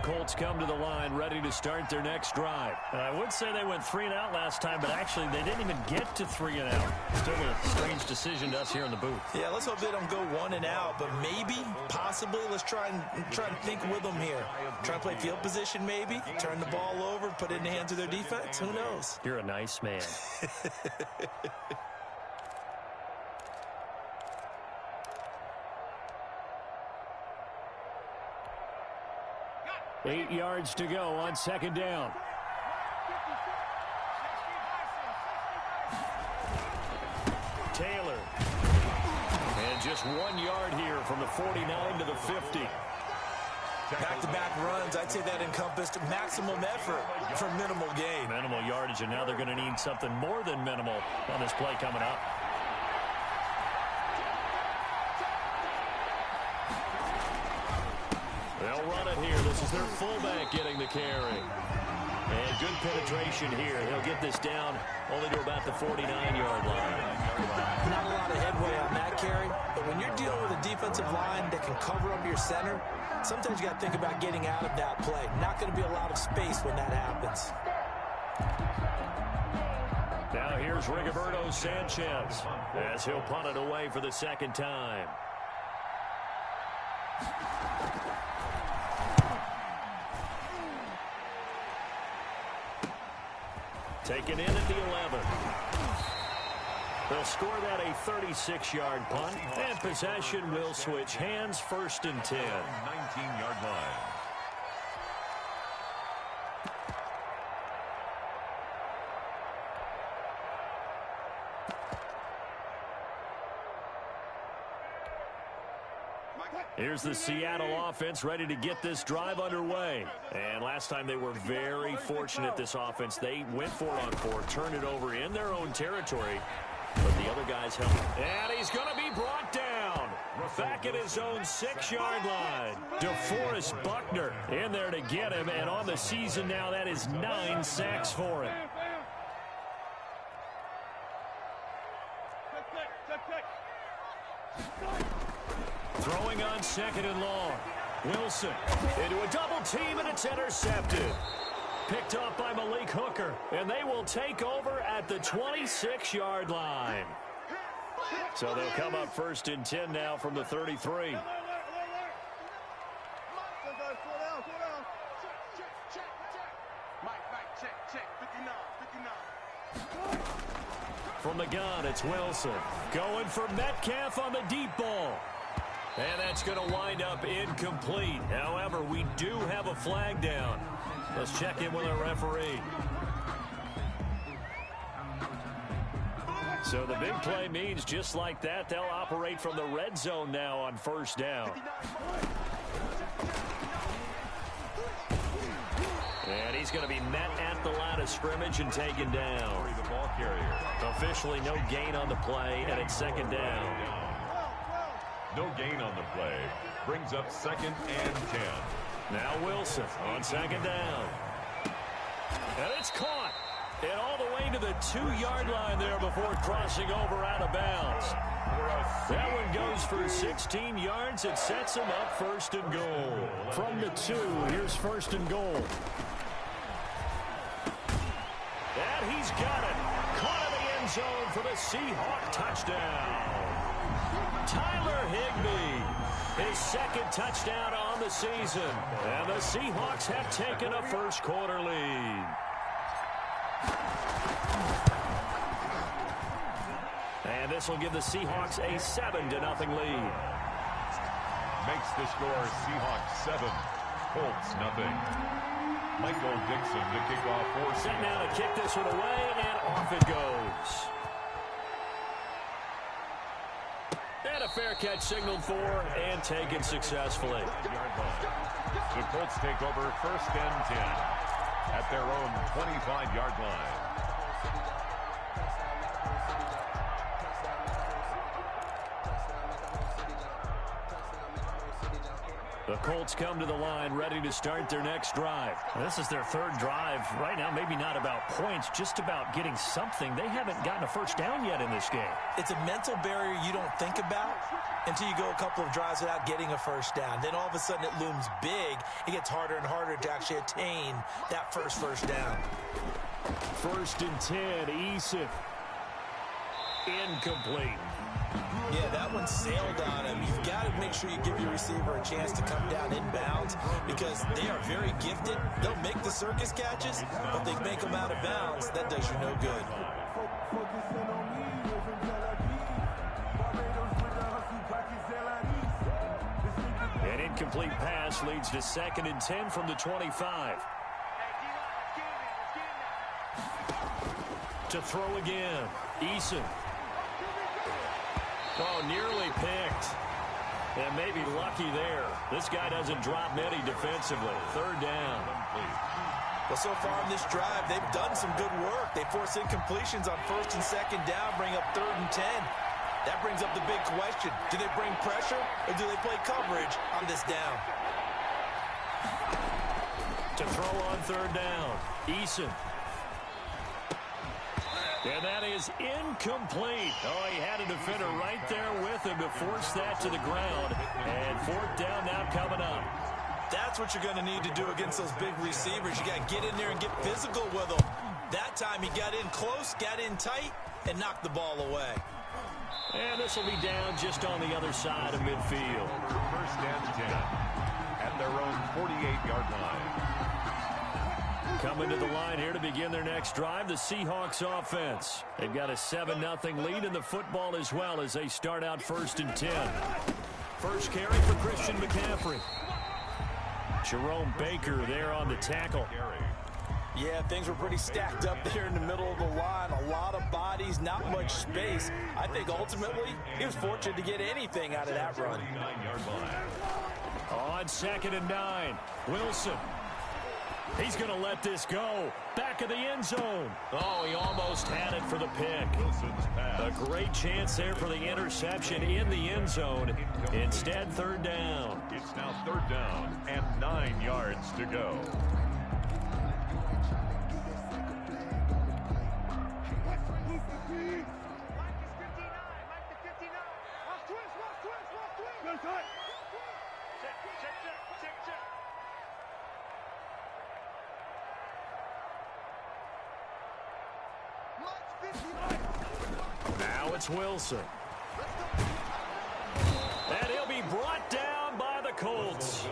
Colts come to the line ready to start their next drive. I would say they went 3 and out last time, but actually they didn't even get to 3 and out. Still a strange decision to us here in the booth. Yeah, let's hope they don't go 1 and out, but maybe, possibly, let's try and think with them here. Try to play field position maybe, turn the ball over, put it in the hands of their defense. Who knows? You're a nice man. 8 yards to go on second down. Taylor. And just 1 yard here from the 49 to the 50. Back-to-back runs, I'd say that encompassed maximum effort for minimal gain. Minimal yardage, and now they're going to need something more than minimal on this play coming up. They'll run it here. This is their fullback getting the carry. And good penetration here. He'll get this down only to about the 49-yard line. Not a lot of headway on that carry, but when you're dealing with a defensive line that can cover up your center, sometimes you got to think about getting out of that play. Not going to be a lot of space when that happens. Now here's Rigoberto Sanchez as he'll punt it away for the second time. Taken in at the 11. They'll score that a 36-yard punt, and possession will switch hands, 1st and 10. 19-yard line. Here's the Seattle offense ready to get this drive underway. And last time they were very fortunate, this offense. They went 4 on 4, turned it over in their own territory, but the other guys helped. And he's going to be brought down back at his own 6-yard line. DeForest Buckner in there to get him, and on the season now, that is 9 sacks for him. Throwing on 2nd and long. Wilson into a double team, and it's intercepted. Picked up by Malik Hooker, and they will take over at the 26-yard line. So they'll come up 1st and 10 now from the 33. From the gun, it's Wilson. Going for Metcalf on the deep ball. And that's going to wind up incomplete. However, we do have a flag down. Let's check in with our referee. So the big play means just like that, they'll operate from the red zone now on 1st down. And he's going to be met at the line of scrimmage and taken down. The ball carrier. Officially no gain on the play, and it's 2nd down. No gain on the play. Brings up 2nd and 10. Now Wilson on 2nd down. And it's caught. And all the way to the 2-yard line there before crossing over out of bounds. That one goes for 16 yards. It sets him up 1st and goal. From the 2, here's 1st and goal. And he's got it. Caught in the end zone for the Seahawk touchdown. Tyler Higbee, his 2nd touchdown on the season. And the Seahawks have taken a 1st quarter lead. And this will give the Seahawks a 7-0 lead. Makes the score Seahawks 7, Colts nothing. Michael Dixon to kick off for Seattle. Set now to kick this one away, and off it goes. And a fair catch signaled for and taken successfully. The Colts take over 1st and 10 at their own 25-yard line. The Colts come to the line ready to start their next drive. This is their third drive. Right now, maybe not about points, just about getting something. They haven't gotten a first down yet in this game. It's a mental barrier you don't think about until you go a couple of drives without getting a first down. Then all of a sudden it looms big. It gets harder and harder to actually attain that first down. 1st and 10, Eason. Incomplete. Yeah, that one sailed on him. You've got to make sure you give your receiver a chance to come down inbounds because they are very gifted. They'll make the circus catches, but they make them out of bounds. That does you no good. An incomplete pass leads to 2nd and 10 from the 25. To throw again, Eason. Oh, nearly picked. And maybe lucky there. This guy doesn't drop many defensively. 3rd down. Well, so far in this drive, they've done some good work. They force incompletions on 1st and 2nd down, bring up 3rd and 10. That brings up the big question. Do they bring pressure or do they play coverage on this down? To throw on 3rd down, Eason. And that is incomplete. Oh, he had a defender right there with him to force that to the ground. And 4th down now coming up. That's what you're going to need to do against those big receivers. You got to get in there and get physical with them. That time he got in close, got in tight, and knocked the ball away. And this will be down just on the other side of midfield. 1st and 10 at their own 48-yard line. Coming to the line here to begin their next drive, the Seahawks offense. They've got a 7-0 lead in the football as well as they start out 1st and 10. First carry for Christian McCaffrey. Jerome Baker there on the tackle. Yeah, things were pretty stacked up there in the middle of the line. A lot of bodies, not much space. I think ultimately he was fortunate to get anything out of that run. On 2nd and 9, Wilson. He's going to let this go. Back of the end zone. Oh, he almost had it for the pick. A great chance there for the interception in the end zone. Instead, 3rd down. It's now 3rd down and 9 yards to go. Now it's Wilson. And he'll be brought down by the Colts.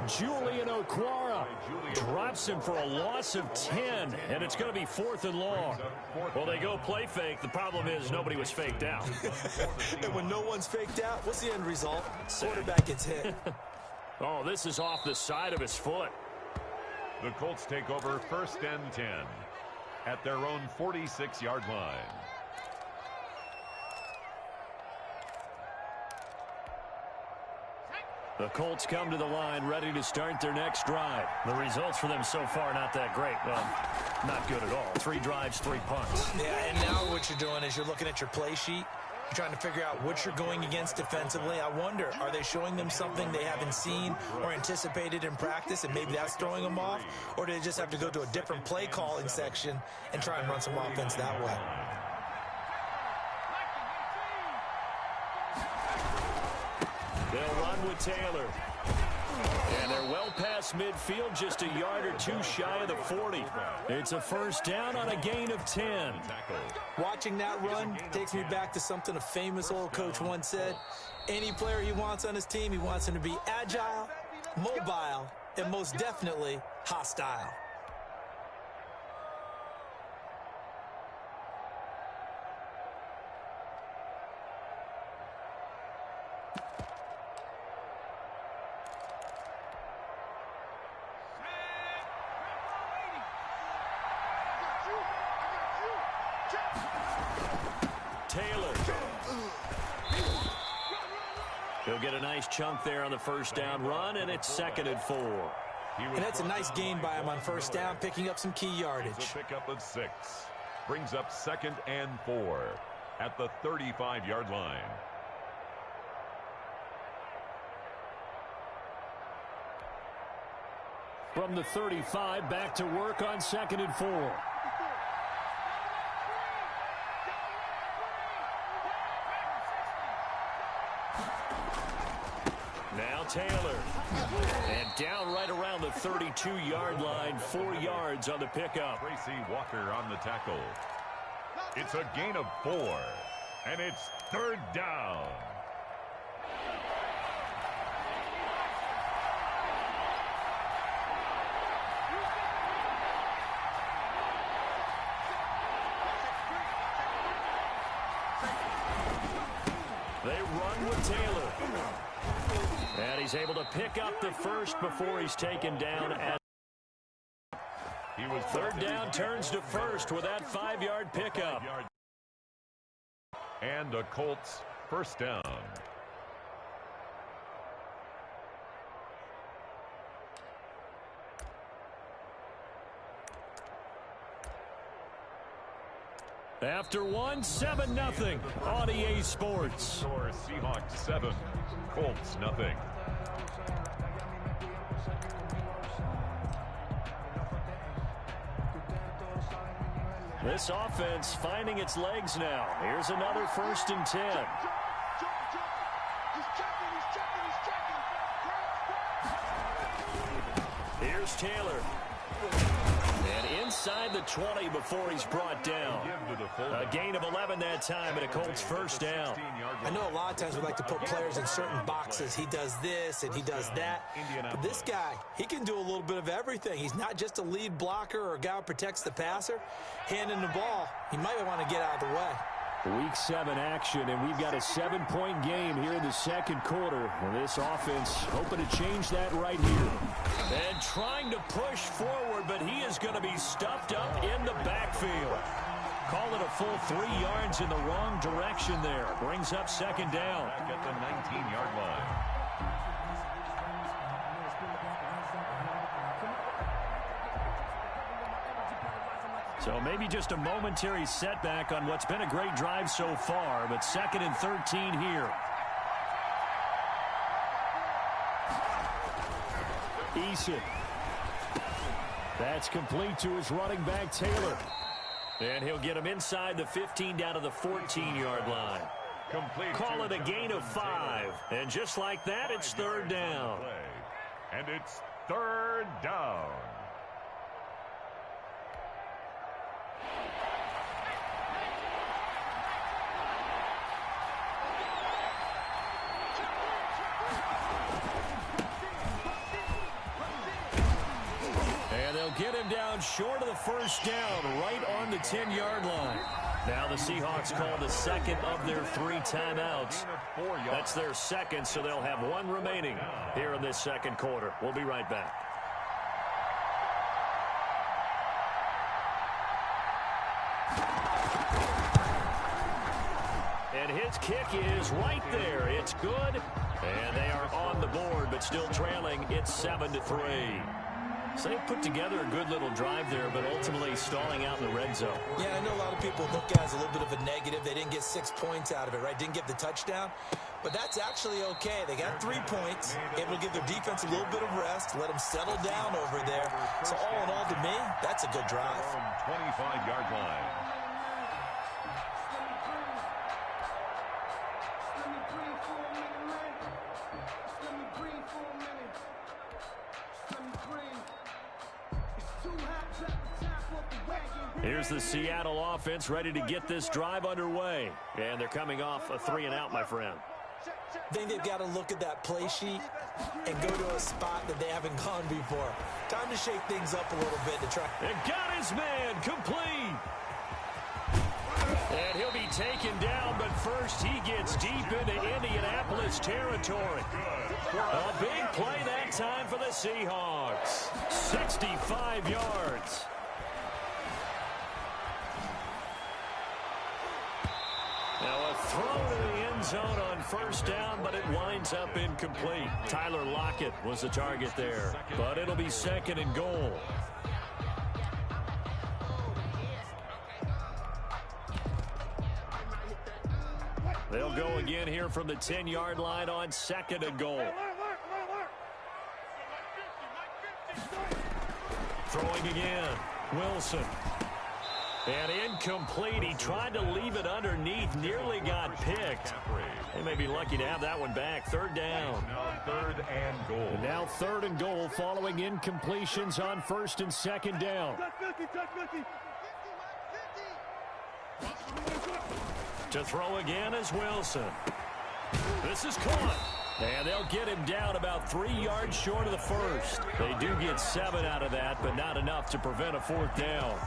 Julian Okwara drops him for a loss of 10, and it's going to be 4th and long. Well, they go play fake. The problem is nobody was faked out. And when no one's faked out, what's the end result? Quarterback gets hit. Oh, this is off the side of his foot. The Colts take over 1st and 10 at their own 46-yard line. The Colts come to the line ready to start their next drive. The results for them so far not that great. Well, not good at all. 3 drives, 3 punts. Yeah, and now what you're doing is you're looking at your play sheet. You're trying to figure out what you're going against defensively. I wonder, are they showing them something they haven't seen or anticipated in practice, and maybe that's throwing them off? Or do they just have to go to a different play calling section and try and run some offense that way? They'll run with Taylor. And they're well past midfield, just a yard or 2 shy of the 40. It's a 1st down on a gain of 10. Watching that run takes me back to something a famous old coach once said. Any player he wants on his team, he wants him to be agile, mobile, and most definitely hostile. Taylor. He'll get a nice chunk there on the 1st down run, and it's 2nd and 4. And that's a nice gain by him on 1st down, picking up some key yardage. A pickup of 6. Brings up 2nd and 4 at the 35-yard line. From the 35, back to work on 2nd and 4. Now Taylor. And down right around the 32-yard line, 4 yards on the pickup. Tracy Walker on the tackle. It's a gain of 4, and it's 3rd down. They run with Taylor. And he's able to pick up the first before he's taken down. He was 3rd down, turns to first with that 5-yard pickup. And the Colts 1st down. After 7-0 on EA Sports. Score Seahawks 7, Colts nothing. This offense finding its legs now. Here's another 1st and 10. Here's Taylor. And inside the 20 before he's brought down. A gain of 11 that time, and a Colts 1st down. I know a lot of times we like to put players in certain boxes. He does this and he does that. But this guy, he can do a little bit of everything. He's not just a lead blocker or a guy who protects the passer. Handing the ball, he might want to get out of the way. Week 7 action, and we've got a 7-point game here in the 2nd quarter. And this offense hoping to change that right here. And trying to push forward, but he is going to be stuffed up in the backfield. Call it a full 3 yards in the wrong direction there. Brings up 2nd down. Back at the 19-yard line. So maybe just a momentary setback on what's been a great drive so far, but 2nd and 13 here. Eason. That's complete to his running back, Taylor. And he'll get him inside the 15 down to the 14-yard line. Complete. Call it a gain of 5. And just like that, it's 3rd down. And it's 3rd down. Get him down short of the 1st down, right on the 10-yard line. Now the Seahawks call the 2nd of their 3 timeouts. That's their 2nd, so they'll have 1 remaining here in this 2nd quarter. We'll be right back. And his kick is right there. It's good. And they are on the board, but still trailing. It's 7-3. So they put together a good little drive there, but ultimately stalling out in the red zone. Yeah, I know a lot of people look at it as a little bit of a negative. They didn't get 6 points out of it, right? Didn't get the touchdown. But that's actually okay. They got 3 points, able to give their defense a little bit of rest, let them settle down over there. So all in all, to me, that's a good drive. From 25-yard line. Here's the Seattle offense ready to get this drive underway. And they're coming off a 3-and-out, my friend. I think they've got to look at that play sheet and go to a spot that they haven't gone before. Time to shake things up a little bit to try. And got his man complete. And he'll be taken down, but first he gets deep into Indianapolis territory. A big play that time for the Seahawks. 65 yards. Now a throw to the end zone on 1st down, but it winds up incomplete. Tyler Lockett was the target there, but it'll be 2nd and goal. They'll go again here from the 10-yard line on 2nd and goal. Throwing again. Wilson. And incomplete. He tried to leave it underneath. Nearly got picked. They may be lucky to have that one back. Third down. Third and goal. And now third and goal following incompletions on first and second down. To throw again is Wilson. This is caught. And they'll get him down about 3 yards short of the first. They do get 7 out of that, but not enough to prevent a fourth down.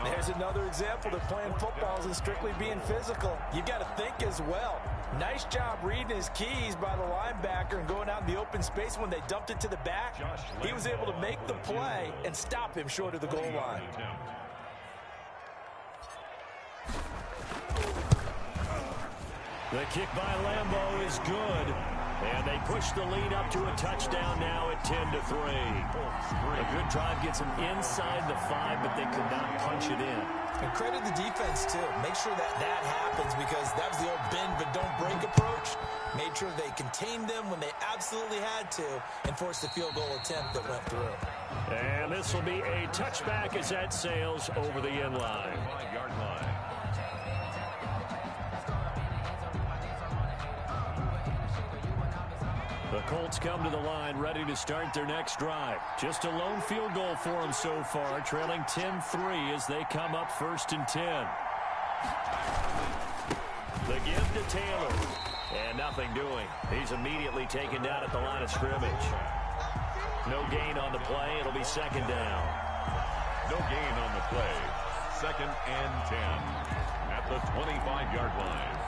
There's another example that playing football isn't strictly being physical. You got to think as well. Nice job reading his keys by the linebacker and going out in the open space when they dumped it to the back. He was able to make the play and stop him short of the goal line. The kick by Lambeau is good. And they push the lead up to a touchdown now at 10-3. A good drive gets them inside the 5, but they could not punch it in. And credit the defense, too. Make sure that happens because that was the old bend but don't break approach. Made sure they contained them when they absolutely had to and forced the field goal attempt that went through. And this will be a touchback as that sails over the end line. 5-yard line. The Colts come to the line ready to start their next drive. Just a lone field goal for them so far, trailing 10-3 as they come up first and 10. The give to Taylor. And nothing doing. He's immediately taken down at the line of scrimmage. No gain on the play. It'll be second down. No gain on the play. Second and 10 at the 25-yard line.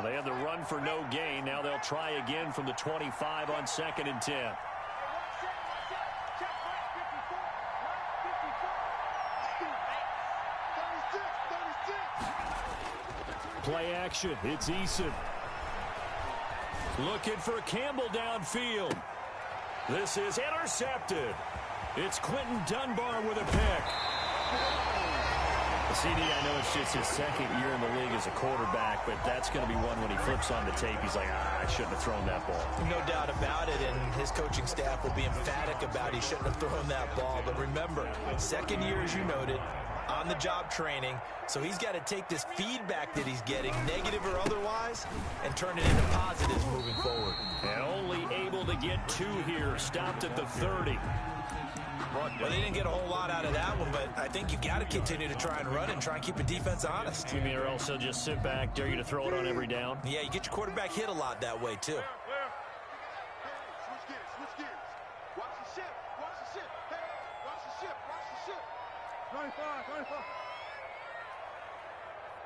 They had the run for no gain. Now they'll try again from the 25 on second and 10. Play action. It's Eason. Looking for Campbell downfield. This is intercepted. It's Quentin Dunbar with a pick. CD, I know it's just his second year in the league as a quarterback, but that's going to be one when he flips on the tape. He's like, I shouldn't have thrown that ball. No doubt about it, and his coaching staff will be emphatic about he shouldn't have thrown that ball. But remember, second year, as you noted, on-the-job training, so he's got to take this feedback that he's getting, negative or otherwise, and turn it into positives moving forward. And only able to get 2 here, stopped at the 30. Well, they didn't get a whole lot out of that one, but I think you got to continue to try and run and try and keep the defense honest. You mean or else they'll just sit back, dare you to throw it on every down? Yeah, you get your quarterback hit a lot that way, too. Switch gears. Watch the ship. Hey, watch the ship. 95.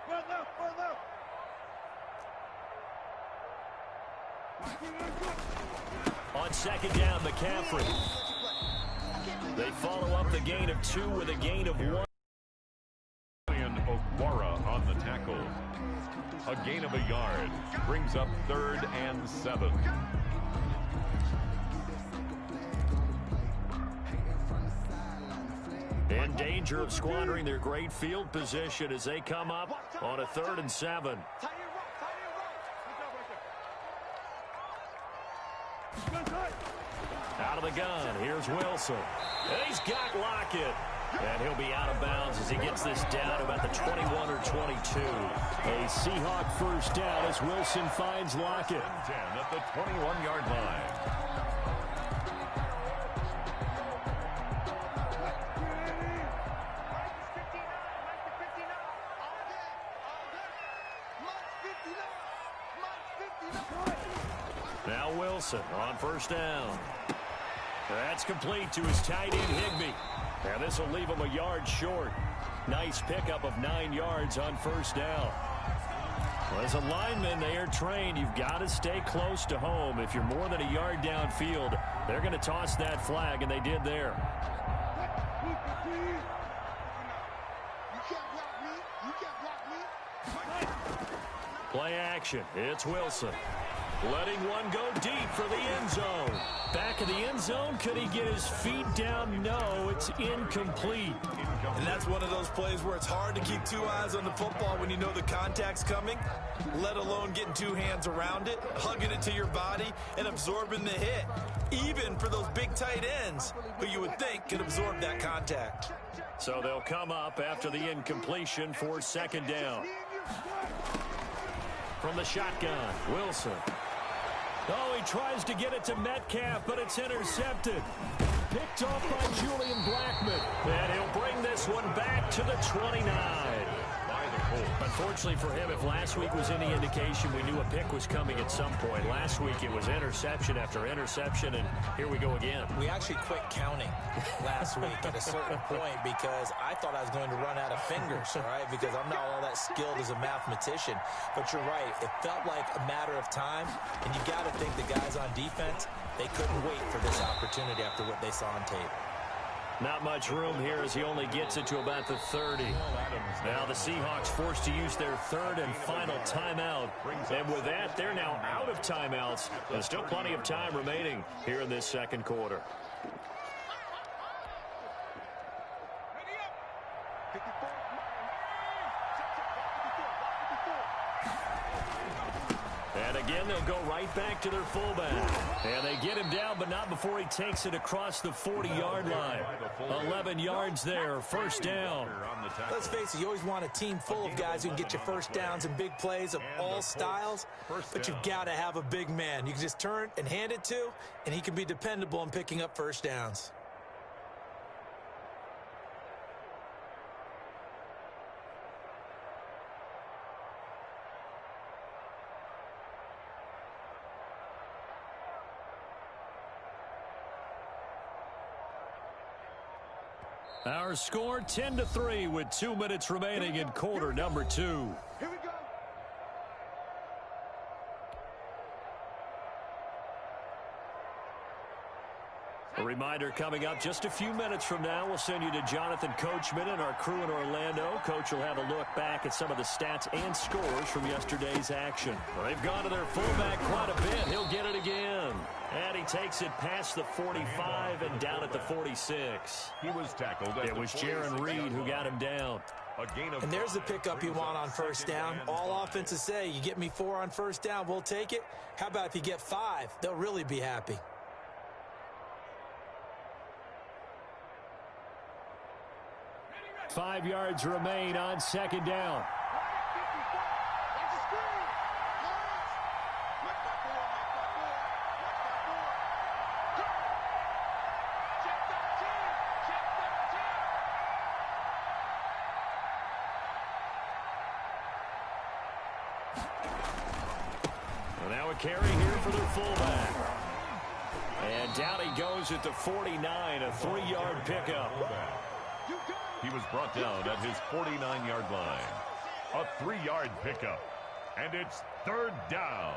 One left. On second down, McCaffrey. They follow up the gain of 2 with a gain of 1. Okwara on the tackle. A gain of a yard brings up third and 7. In danger of squandering their great field position as they come up on a 3rd and 7. Out of the gun, here's Wilson. And he's got Lockett. And he'll be out of bounds as he gets this down to about the 21 or 22. A Seahawk first down as Wilson finds Lockett. 10 at the 21-yard line. Now Wilson on first down. That's complete to his tight end, Higbee. And this will leave him a yard short. Nice pickup of 9 yards on first down. Well, as a lineman, they are trained. You've got to stay close to home. If you're more than a yard downfield, they're going to toss that flag, and they did there. Play action. It's Wilson. Letting one go deep for the end zone. Back of the end zone. Could he get his feet down? No, it's incomplete. And that's one of those plays where it's hard to keep two eyes on the football when you know the contact's coming, let alone getting two hands around it, hugging it to your body, and absorbing the hit, even for those big tight ends who you would think could absorb that contact. So they'll come up after the incompletion for second down. From the shotgun, Wilson. Oh, he tries to get it to Metcalf, but it's intercepted. Picked off by Julian Blackman. And he'll bring this one back to the 29. Unfortunately for him, if last week was any indication, we knew a pick was coming at some point. Last week it was interception after interception, and here we go again. We actually quit counting last week at a certain point because I thought I was going to run out of fingers, all right, because I'm not all that skilled as a mathematician. But you're right. It felt like a matter of time, and you got to think the guys on defense, they couldn't wait for this opportunity after what they saw on tape. Not much room here as he only gets it to about the 30. Now the Seahawks forced to use their third and final timeout. And with that, they're now out of timeouts. There's still plenty of time remaining here in this second quarter. And again, they'll go right back to their fullback. And they get him down, but not before he takes it across the 40-yard line. 11 yards there, first down. Let's face it, you always want a team full of guys who can get you first downs and big plays of all styles, but you've got to have a big man. You can just turn and hand it to, and he can be dependable in picking up first downs. Our score 10-3 with 2 minutes remaining in quarter number 2. Here we go. A reminder coming up just a few minutes from now. We'll send you to Jonathan Coachman and our crew in Orlando. Coach will have a look back at some of the stats and scores from yesterday's action. Well, they've gone to their fullback quite a bit. He'll get it again. And he takes it past the 45 and down at the 46. He was tackled. It was Jaron Reed who got him down. And there's the pickup you want on first down. All offenses say, you get me 4 on first down, we'll take it. How about if you get 5? They'll really be happy. Five yards remain on second down. Well, now a carry here for their fullback. And down he goes at the 49, a 3-yard pickup. He was brought down at his 49-yard line. A 3-yard pickup. And it's third down.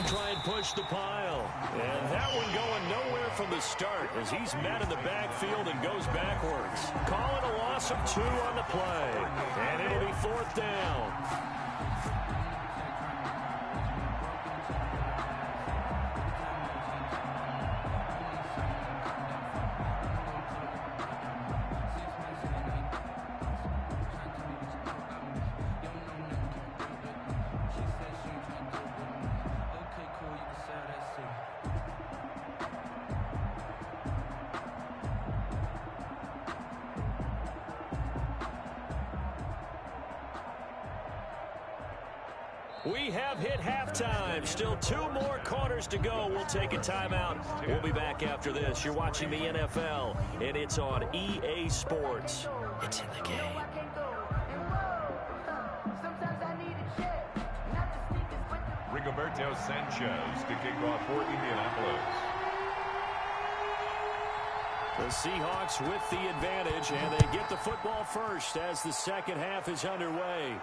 Try and push the pile. And that one going nowhere from the start as he's met in the backfield and goes backwards. Calling a loss of 2 on the play. And it'll be fourth down. We have hit halftime. Still 2 more quarters to go. We'll take a timeout. We'll be back after this. You're watching the NFL, and it's on EA Sports. It's in the game. Rigoberto Sanchez to kick off for Indianapolis. The Seahawks with the advantage, and they get the football first as the second half is underway.